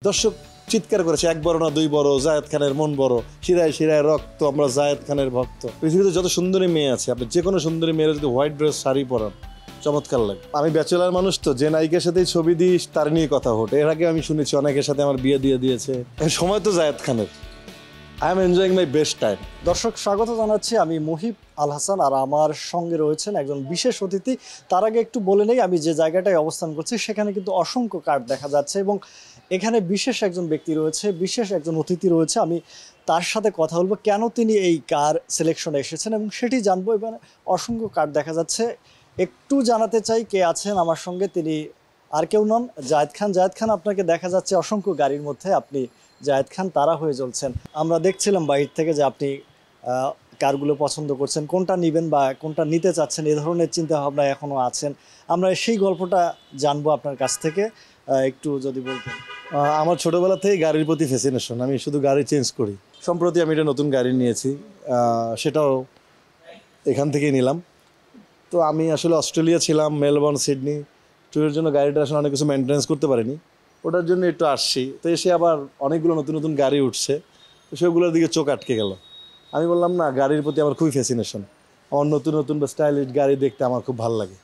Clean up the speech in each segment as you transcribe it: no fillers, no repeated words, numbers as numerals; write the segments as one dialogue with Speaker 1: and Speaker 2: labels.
Speaker 1: দর্শক চিৎকার করেছে, এক বড় না দুই বড়, জায়েদ খানের মন বড়, শিরায় শিরায় রক্ত, আমরা জায়েদ খানের ভক্ত। পৃথিবীতে যত সুন্দরী মেয়ে আছে, আপনি যে কোনো সুন্দরী মেয়ের যদি হোয়াইট ড্রেস শাড়ি পরান চমৎকার লাগে। আমি ব্যাচেলার মানুষ, তো যে নায়িকার সাথেই ছবি দিই তার নিয়ে কথা ওঠে। এর আগে আমি শুনেছি অনেকের সাথে আমার বিয়ে দিয়ে দিয়েছে। সময় তো জায়েদ খানের। I am enjoying my best time.
Speaker 2: দর্শক স্বাগত জানাচ্ছি, আমি মুহিব আল হাসান, আর আমার সঙ্গে রয়েছেন একজন বিশেষ অতিথি। তার আগে একটু বলে নেই, আমি যে জায়গাটায় অবস্থান করছি সেখানে কিন্তু অসংখ্য কার্ড দেখা যাচ্ছে এবং এখানে বিশেষ একজন ব্যক্তি রয়েছে, বিশেষ একজন অতিথি রয়েছে। আমি তার সাথে কথা বলবো কেন তিনি এই কার সিলেকশনে এসেছেন এবং সেটি জানবো। এবার অসংখ্য কার্ড দেখা যাচ্ছে, একটু জানাতে চাই কে আছেন আমার সঙ্গে। তিনি আর কেউ নন, জায়েদ খান। জায়েদ খান, আপনাকে দেখা যাচ্ছে অসংখ্য গাড়ির মধ্যে, আপনি জায়েদ খান তারা হয়ে চলছেন। আমরা দেখছিলাম বাইরে থেকে যে আপনি কারগুলো পছন্দ করছেন, কোনটা নেবেন বা কোনটা নিতে চাচ্ছেন, এ ধরনের চিন্তাভাবনা এখনও আছেন। আমরা সেই গল্পটা জানবো আপনার কাছ থেকে, একটু যদি বলতেন।
Speaker 1: আমার ছোটোবেলা থেকেই গাড়ির প্রতি ফ্যাসিনেশন, আমি শুধু গাড়ি চেঞ্জ করি। সম্প্রতি আমি একটা নতুন গাড়ি নিয়েছি, সেটাও এখান থেকেই নিলাম। তো আমি আসলে অস্ট্রেলিয়া ছিলাম, মেলবোর্ন, সিডনি, ট্যুরের জন্য গাড়িটা আসলে অনেক কিছু মেনটেন্যান্স করতে পারিনি, ওটার জন্য একটু আসছি। তো এসে আবার অনেকগুলো নতুন নতুন গাড়ি উঠছে, তো সেগুলোর দিকে চোখ আটকে গেল। আমি বললাম না, গাড়ির প্রতি আমার খুবই ফ্যাসিনেশন। আমার নতুন নতুন বা স্টাইলিশ গাড়ি দেখতে আমার খুব ভালো লাগে।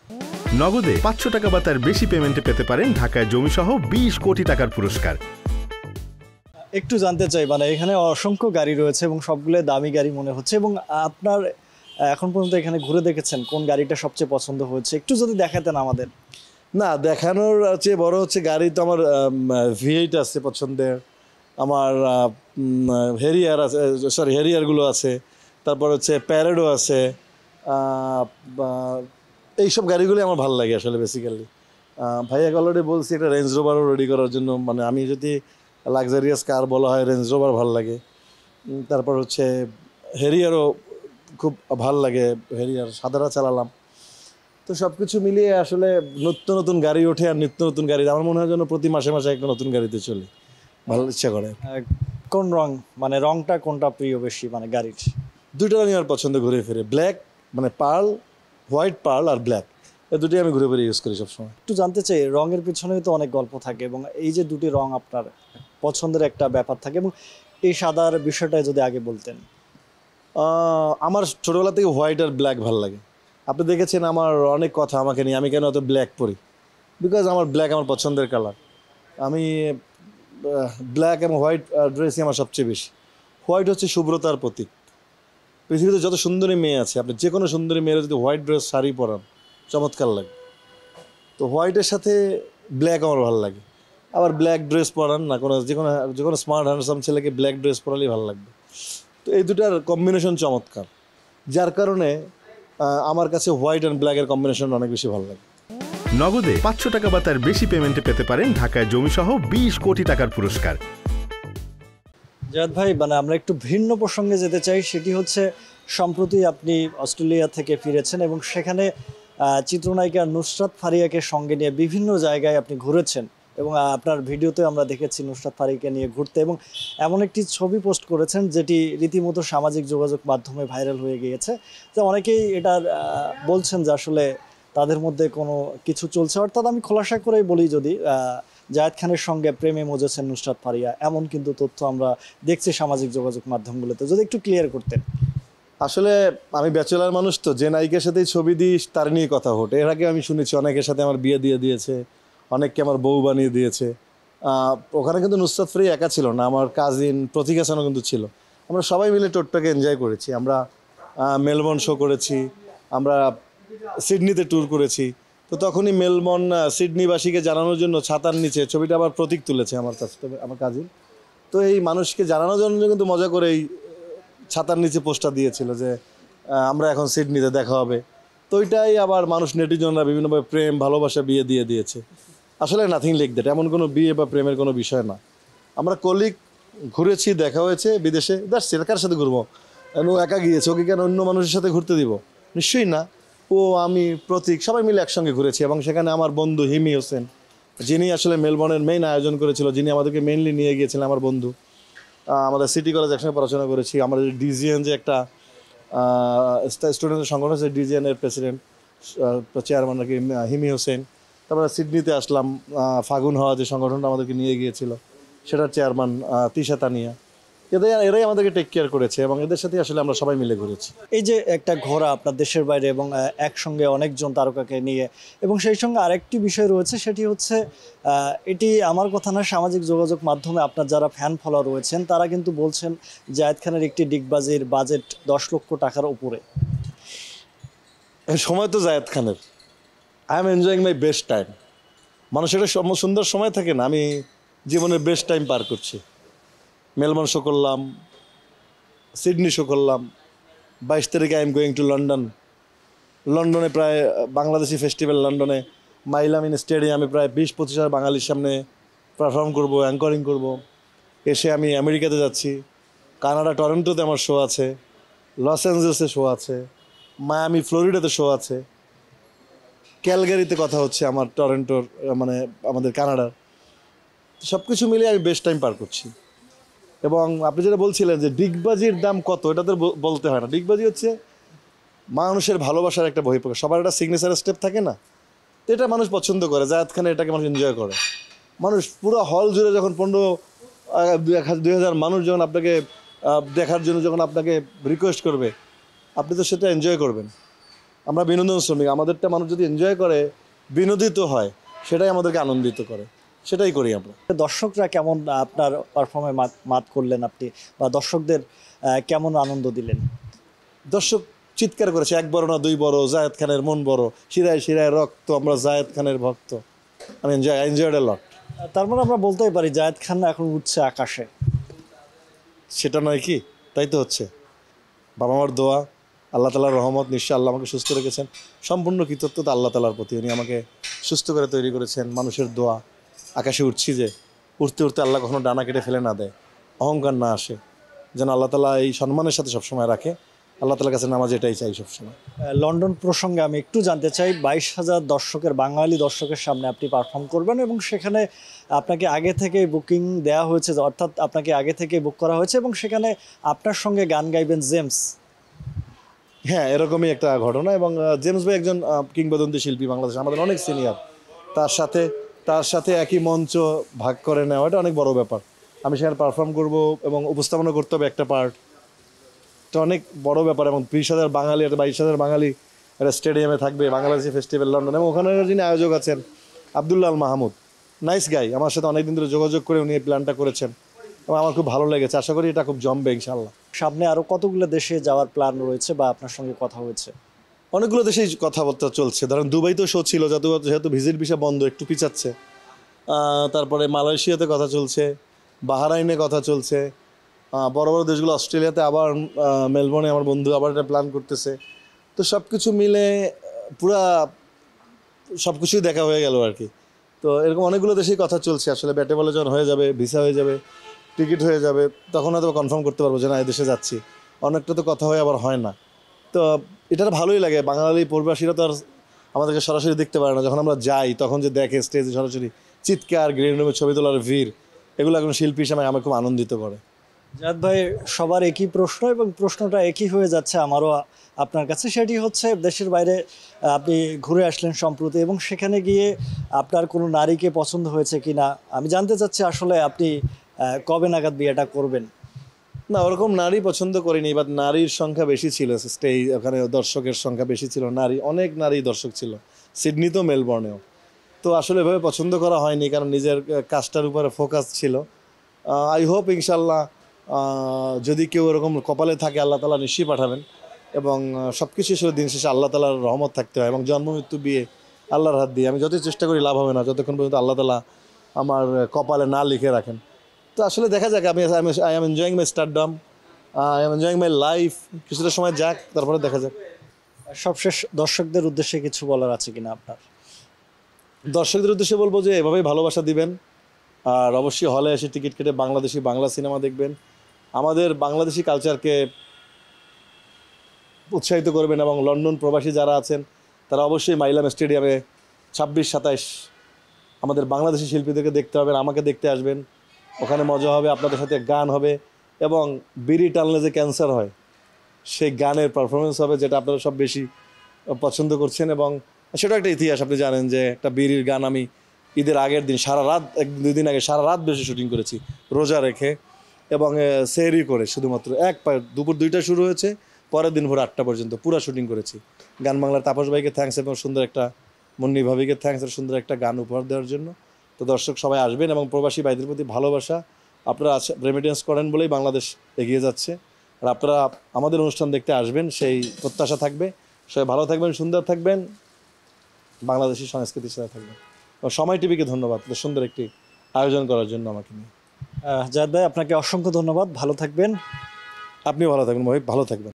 Speaker 3: নগদে 500 টাকা বা তার বেশি পেমেন্টে পেতে পারেন ঢাকায় জমিসহ 20 কোটি টাকার পুরস্কার।
Speaker 2: একটু জানতে চাই, মানে এখানে অসংখ্য গাড়ি রয়েছে এবং সবগুলো দামি গাড়ি মনে হচ্ছে, এবং আপনার এখন পর্যন্ত এখানে ঘুরে দেখেছেন কোন গাড়িটা সবচেয়ে পছন্দ হয়েছে, একটু যদি দেখাতেন আমাদের।
Speaker 1: না, দেখানোর চেয়ে বড় হচ্ছে গাড়ি তো আমার V8 আছে পছন্দের, আমার হেরিয়ার আছে, হেরিয়ারগুলো আছে, তারপর হচ্ছে প্যারেডো আছে, এইসব গাড়িগুলি আমার ভালো লাগে আসলে বেসিক্যালি। ভাইয়াকে অলরেডি বলছি একটা রেঞ্জ রোভারও রেডি করার জন্য, মানে আমি যদি লাক্সারিয়াস কার বলা হয় রেঞ্জ রোভার ভালো লাগে। তারপর হচ্ছে হেরিয়ারও খুব ভাল লাগে, হেরিয়ার সাদারা চালালাম। তো সব কিছু মিলিয়ে আসলে নিত্য নতুন গাড়ি ওঠে, আর নিত্য নতুন গাড়ি আমার মনে হয় যেন প্রতি মাসে মাসে একটা নতুন গাড়িতে চলি, ভালো ইচ্ছা করে।
Speaker 2: কোন রং, মানে রংটা কোনটা প্রিয় বেশি, মানে গাড়ির?
Speaker 1: দুইটা রঙই আমার পছন্দ, ঘুরে ফিরে। ব্ল্যাক মানে পার্ল, হোয়াইট পার্ল আর ব্ল্যাক, এই দুটোই আমি ঘুরে ফিরে ইউজ করি সবসময়।
Speaker 2: একটু জানতে চাই, রঙের পিছনেও তো অনেক গল্প থাকে এবং এই যে দুটি রং আপনার পছন্দের একটা ব্যাপার থাকে, এবং এই সাদার বিষয়টা যদি আগে বলতেন।
Speaker 1: আমার ছোটোবেলা থেকে হোয়াইট আর ব্ল্যাক ভালো লাগে। আপনি দেখেছেন আমার অনেক কথা আমাকে নিয়ে, আমি কেন অত ব্ল্যাক পরি, বিকজ আমার ব্ল্যাক আমার পছন্দের কালার। আমি ব্ল্যাক এবং হোয়াইট ড্রেসই আমার সবচেয়ে বেশি। হোয়াইট হচ্ছে শুভ্রতার প্রতীক। পৃথিবীতে যত সুন্দরী মেয়ে আছে, আপনি যে কোনো সুন্দরী মেয়ের যদি হোয়াইট ড্রেস শাড়ি পরান চমৎকার লাগে। তো হোয়াইটের সাথে ব্ল্যাক আমার ভালো লাগে। আবার ব্ল্যাক ড্রেস পরান না, যে কোনো স্মার্ট হ্যান্ডসাম ছেলেকে ব্ল্যাক ড্রেস পরালেই ভালো লাগবে। তো এই দুটার কম্বিনেশন চমৎকার, যার কারণে আমার কাছে হোয়াইট অ্যান্ড ব্ল্যাকের কম্বিনেশন অনেক বেশি ভালো লাগে।
Speaker 3: নগদে 500 টাকা বা তার বেশি পেমেন্টে পেতে পারেন ঢাকায় জমিসহ 20 কোটি টাকার পুরস্কার।
Speaker 2: জায়েদ ভাই, মানে আমরা একটু ভিন্ন প্রসঙ্গে যেতে চাই, সেটি হচ্ছে সম্প্রতি আপনি অস্ট্রেলিয়া থেকে ফিরেছেন এবং সেখানে চিত্রনায়িকা নুসরাত ফারিয়াকে সঙ্গে নিয়ে বিভিন্ন জায়গায় আপনি ঘুরেছেন, এবং আপনার ভিডিওতে আমরা দেখেছি নুসরাত ফারিয়াকে নিয়ে ঘুরতে, এবং এমন একটি ছবি পোস্ট করেছেন যেটি রীতিমতো সামাজিক যোগাযোগ মাধ্যমে ভাইরাল হয়ে গিয়েছে। তো অনেকেই এটার বলছেন যে আসলে তাদের মধ্যে কোনো কিছু চলছে, অর্থাৎ আমি খোলাসা করেই বলি, যদি জায়েদ খানের সঙ্গে প্রেমে মজেছেন নুসরাত ফারিয়া, এমন কিন্তু তথ্য আমরা দেখছি সামাজিক যোগাযোগ মাধ্যমগুলোতে, যদি একটু ক্লিয়ার করতেন।
Speaker 1: আসলে আমি ব্যাচেলার মানুষ, তো যে নায়িকার সাথেই ছবি দিই তার নিয়ে কথা ওঠে। এর আগে আমি শুনেছি অনেকের সাথে আমার বিয়ে দিয়ে দিয়েছে, অনেককে আমার বউ বানিয়ে দিয়েছে। ওখানে কিন্তু নুসরাত ফারিয়া একা ছিল না, আমার কাজিন প্রতীক হাসানও কিন্তু ছিল। আমরা সবাই মিলে টোটটাকে এনজয় করেছি। আমরা মেলবোর্ন শো করেছি, আমরা সিডনিতে ট্যুর করেছি। তো তখনই মেলবোর্ন সিডনিবাসীকে জানানোর জন্য ছাতার নিচে ছবিটা আবার প্রতীক তুলেছে আমার কাজিন। তো এই মানুষকে জানানোর জন্য কিন্তু মজা করে এই ছাতার নিচে পোস্টার দিয়েছিল যে আমরা এখন সিডনিতে দেখা হবে। তো ওইটাই আবার মানুষ নেটিজনরা বিভিন্নভাবে প্রেম ভালোবাসা বিয়ে দিয়ে দিয়েছে। আসলে নাথিং লাইক দ্যাট, এমন কোনো বিয়ে বা প্রেমের কোনো বিষয় না। আমরা কলিগ ঘুরেছি, দেখা হয়েছে বিদেশে, দ্যাটস ইট। কার সাথে ঘুরবো? ও একা গিয়েছে, ওকে কেন অন্য মানুষের সাথে ঘুরতে দিব? নিশ্চয়ই না। ও, আমি, প্রতীক সবাই মিলে একসঙ্গে ঘুরেছি, এবং সেখানে আমার বন্ধু হিমি হোসেন, যিনি আসলে মেলবোর্নের মেইন আয়োজন করেছিল, যিনি আমাদেরকে মেইনলি নিয়ে গিয়েছিলেন, আমার বন্ধু। আমাদের সিটি কলেজ একসঙ্গে পড়াশোনা করেছি। আমাদের ডিজিএন যে একটা স্টুডেন্টের সংগঠন আছে, ডিজিএনের প্রেসিডেন্ট চেয়ারম্যান আর কি হিমি হোসেন। তারপরে সিডনিতে আসলাম, ফাগুন হওয়া যে সংগঠনটা আমাদেরকে নিয়ে গিয়েছিল, সেটার চেয়ারম্যান তিশা তানিয়া, এরাই আমাদেরকে টেক কেয়ার করেছে এবং এদের সাথে আসলে আমরা সবাই মিলে ঘুরেছি।
Speaker 2: এই যে একটা ঘোরা আপনার দেশের বাইরে এবং একসঙ্গে অনেকজন তারকাকে নিয়ে, এবং সেই সঙ্গে আরেকটি বিষয় রয়েছে, সেটি হচ্ছে এটি আমার কথা না, সামাজিক যোগাযোগ মাধ্যমে আপনার যারা ফ্যান ফলোয়ার রয়েছেন তারা কিন্তু বলছেন জায়েদ খানের একটি ডিগবাজির বাজেট 10 লক্ষ টাকার উপরে।
Speaker 1: এই সময় তো জায়েদ খানের, I am enjoying my best time. মানুষের একটা সুন্দর সময় থাকে না, আমি জীবনের বেস্ট টাইম পার করছি। মেলবোর্ন শো করলাম, সিডনি শো করলাম, 22 তারিখে I am going to London. লন্ডনে প্রায় বাংলাদেশি ফেস্টিভ্যাল, লন্ডনে মাইলামিন স্টেডিয়ামে প্রায় 20-25 হাজার বাঙালির সামনে পারফর্ম করব, অ্যাঙ্করিং করব। এসে আমি আমেরিকাতে যাচ্ছি, কানাডা টরন্টোতে আমার শো আছে, লস অ্যাঞ্জেলেসে শো আছে, মায়ামি ফ্লোরিডাতে শো আছে, ক্যালগারিতে কথা হচ্ছে আমার, টরন্টোর মানে আমাদের কানাডার। সব কিছু মিলিয়ে আমি বেস্ট টাইম পার করছি। এবং আপনি যেটা বলছিলেন যে ডিগবাজির দাম কত, এটা তো বলতে হয় না। ডিগবাজি হচ্ছে মানুষের ভালোবাসার একটা বহিঃপ্রকাশ, সবার একটা সিগনেচার স্টেপ থাকে না, তো এটা মানুষ পছন্দ করে। জায়েদ খানে এটাকে মানুষ এনজয় করে। মানুষ পুরো হল জুড়ে যখন 15,000-2,000 মানুষ যখন আপনাকে দেখার জন্য যখন আপনাকে রিকোয়েস্ট করবে, আপনি তো সেটা এনজয় করবেন। আমরা বিনোদন শ্রমিক, আমাদেরটা মানুষ যদি এনজয় করে, বিনোদিত হয়, সেটাই আমাদেরকে আনন্দিত করে, সেটাই করি আমরা।
Speaker 2: দর্শকরা কেমন আপনার পারফর্মে মাত করলেন আপনি, বা দর্শকদের কেমন আনন্দ দিলেন?
Speaker 1: দর্শক চিৎকার করেছে, এক বড় না দুই বড়, জায়েদ খানের মন বড়, শিরায় শিরায় রক্ত, আমরা জায়েদ খানের ভক্ত। আমি এনজয়েড এ লট।
Speaker 2: তার মানে আমরা বলতেই পারি জায়েদ খান এখন উঠছে আকাশে।
Speaker 1: সেটা নয় কি? তাই তো হচ্ছে। বাবা মার দোয়া, আল্লাহ তালার রহমত, নিশ্চয় আল্লাহ আমাকে সুস্থ রেখেছেন। সম্পূর্ণ কৃতজ্ঞতা আল্লাহ তালার প্রতি, উনি আমাকে সুস্থ করে তৈরি করেছেন। মানুষের দোয়া, আকাশে উঠছি যে, উঠতে উঠতে আল্লাহ কখনো ডানা কেটে ফেলে না দেয়, অহংকার না আসে, যেন আল্লাহ তালা এই সম্মানের সাথে সবসময় রাখে। আল্লাহ তালার কাছে নামাজ এটাই চাই সবসময়।
Speaker 2: লন্ডন প্রসঙ্গে আমি একটু জানতে চাই, 22,000 দর্শকের, বাঙালি দর্শকের সামনে আপনি পারফর্ম করবেন এবং সেখানে আপনাকে আগে থেকেই বুকিং দেওয়া হয়েছে, অর্থাৎ আপনাকে আগে থেকেই বুক করা হয়েছে, এবং সেখানে আপনার সঙ্গে গান গাইবেন জেমস।
Speaker 1: হ্যাঁ, এরকমই একটা ঘটনা। এবং জেমস ভাই একজন কিংবদন্তি শিল্পী, বাংলাদেশ আমাদের অনেক সিনিয়র। তার সাথে একই মঞ্চ ভাগ করে নেওয়া, এটা অনেক বড় ব্যাপার। আমি সেখানে পারফর্ম করব এবং উপস্থাপনা করতে হবে একটা পার্ট, এটা অনেক বড় ব্যাপার। এবং 20,000 বাঙালি, একটা 22,000 বাঙালি একটা স্টেডিয়ামে থাকবে, বাংলাদেশি ফেস্টিভ্যাল লন্ডন। এবং ওখানে যিনি আয়োজক আছেন আবদুল্লাহ আল মাহমুদ, নাইস গাই, আমার সাথে অনেকদিন ধরে যোগাযোগ করে উনি এই প্ল্যানটা করেছেন এবং আমার খুব ভালো লেগেছে। আশা করি এটা খুব জমবে ইনশাল্লাহ।
Speaker 2: সামনে আরও কতগুলো দেশে যাওয়ার প্ল্যান রয়েছে বা আপনার সঙ্গে কথা হয়েছে?
Speaker 1: অনেকগুলো দেশেই কথাবার্তা চলছে। ধরেন দুবাইতেও শো ছিল, যেহেতু ভিজিট ভিসা বন্ধ, একটু পিছাচ্ছে। তারপরে মালয়েশিয়াতে কথা চলছে, বাহারাইনে কথা চলছে, বড় বড় দেশগুলো, অস্ট্রেলিয়াতে আবার মেলবোর্নে আমার বন্ধু আবার একটা প্ল্যান করতেছে। তো সব কিছু মিলে পুরা সব কিছুই দেখা হয়ে গেল আর কি। তো এরকম অনেকগুলো দেশেই কথা চলছে। আসলে ব্যাটে বলে যখন হয়ে যাবে, ভিসা হয়ে যাবে, টিকিট হয়ে যাবে, তখন হয়তো কনফার্ম করতে পারবো যে না, এই দেশে যাচ্ছি। অনেকটা তো কথা হয়ে আবার হয় না। তো এটা ভালোই লাগে। বাঙালি প্রবাসীরা তো আর আমাদেরকে সরাসরি দেখতে পারে না, যখন আমরা যাই তখন যে দেখে স্টেজে সরাসরি চিৎকার, গ্রিন রুমে ছবি তোলার ভিড়, এগুলো এখন শিল্পী হিসাবে আমাকে খুব আনন্দিত করে।
Speaker 2: জায়েদ ভাই, সবার একই প্রশ্ন এবং প্রশ্নটা একই হয়ে যাচ্ছে আমারও আপনার কাছে, সেটি হচ্ছে দেশের বাইরে আপনি ঘুরে আসলেন সম্প্রতি এবং সেখানে গিয়ে আপনার কোনো নারীকে পছন্দ হয়েছে কিনা আমি জানতে চাচ্ছি। আসলে আপনি কবে নাগাদ বিয়েটা করবেন?
Speaker 1: না, ওরকম নারী পছন্দ করিনি, বাট নারীর সংখ্যা বেশি ছিল ওখানে, দর্শকের সংখ্যা বেশি ছিল, অনেক নারী দর্শক ছিল, সিডনিতেও মেলবোর্নেও। তো আসলে এভাবে পছন্দ করা হয়নি, কারণ নিজের কাজটার উপরে ফোকাস ছিল। আই হোপ ইনশাল্লাহ যদি কেউ এরকম কপালে থাকে, আল্লাহ তালা নিশ্চয়ই পাঠাবেন। এবং সব কিছু দিন শেষে আল্লাহ তালার রহমত থাকতে হয়, এবং জন্ম মৃত্যু বিয়ে আল্লাহর হাত দিয়ে। আমি যতই চেষ্টা করি লাভ হবে না, যতক্ষণ পর্যন্ত আল্লাহ তালা আমার কপালে না লিখে রাখেন। তো আসলে দেখা যাক। I am enjoying my stardom, I am enjoying my life. কিছুটা সময় যাক, তারপরে দেখা যাক।
Speaker 2: সবশেষ দর্শকদের উদ্দেশ্যে কিছু বলার আছে কিনা আপনার?
Speaker 1: দর্শকদের উদ্দেশ্যে বলবো যে এভাবেই ভালোবাসা দিবেন, আর অবশ্যই হলে এসে টিকিট কেটে বাংলা সিনেমা দেখবেন। আমাদের বাংলাদেশি কালচারকে উৎসাহিত করবেন। এবং লন্ডন প্রবাসী যারা আছেন তারা অবশ্যই মাইলাম স্টেডিয়ামে 26-27 আমাদের বাংলাদেশি শিল্পীদেরকে দেখতে হবেন, আমাকে দেখতে আসবেন। ওখানে মজা হবে, আপনাদের সাথে গান হবে, এবং বিড়ি টানলে যে ক্যান্সার হয় সেই গানের পারফরমেন্স হবে, যেটা আপনারা সব বেশি পছন্দ করছেন। এবং সেটা একটা ইতিহাস, আপনি জানেন যে একটা বিড়ির গান আমি ঈদের আগের দিন সারা রাত 1-2 দিন আগে সারা রাত বেশি শুটিং করেছি রোজা রেখে, এবং সেহরি করে শুধুমাত্র দুপুর 2টায় শুরু হয়েছে, পরের দিন ভোর 8টা পর্যন্ত পুরো শুটিং করেছি। গান বাংলার তাপস ভাইকে থ্যাঙ্কস, এবং সুন্দর একটা মুন্নি ভাবিকে থ্যাঙ্কস এর সুন্দর একটা গান উপহার দেওয়ার জন্য। তো দর্শক সবাই আসবেন, এবং প্রবাসী ভাইদের প্রতি ভালোবাসা, আপনারা রেমিটেন্স করেন বলেই বাংলাদেশ এগিয়ে যাচ্ছে, আর আপনারা আমাদের অনুষ্ঠান দেখতে আসবেন সেই প্রত্যাশা থাকবে। সবাই ভালো থাকবেন, সুন্দর থাকবেন, বাংলাদেশি সংস্কৃতির সাথে থাকবেন। এবং সময় টিভিকে ধন্যবাদ এত সুন্দর একটি আয়োজন করার জন্য আমাকে নিয়ে।
Speaker 2: জায়েদ ভাই আপনাকে অসংখ্য ধন্যবাদ, ভালো থাকবেন।
Speaker 1: আপনিও ভালো থাকবেন মহিব, ভালো থাকবেন।